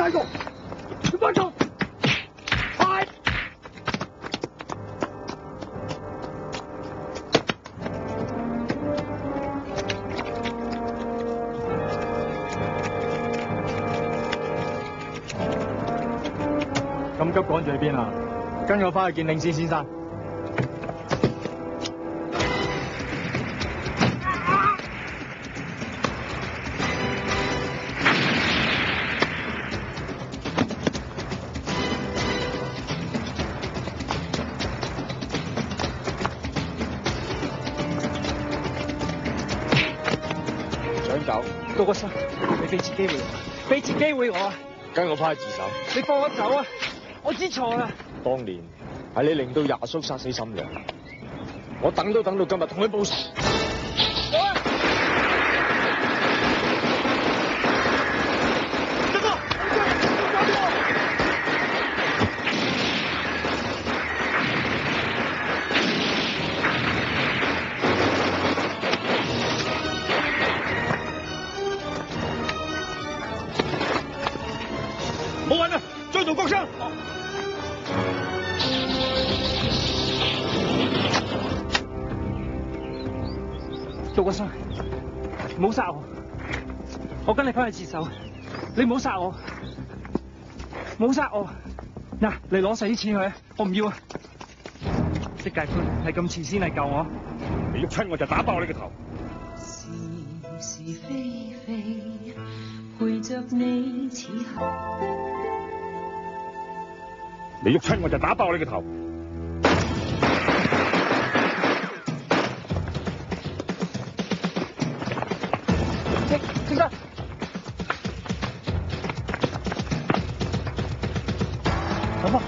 喺度，快做！快！咁急趕住去邊啊？跟我翻去見領事先生。想走，杜國生，你俾次機會我，俾次機會我啊！跟我翻去自首。你放我走啊！我知錯啦。當年係你令到廿叔殺死沈良，我等都等到今日同佢報仇。冇揾啊！追杜國生！杜國生，唔好殺我！我跟你翻去自首，你唔好殺我！唔好殺我！嗱，你攞晒啲錢去啊！我唔要啊！狄介寬係咁遲先嚟救我，你喐親我就打爆你個頭！是是非非，陪着你此刻。你喐親我就打爆你個頭！先生，什麼？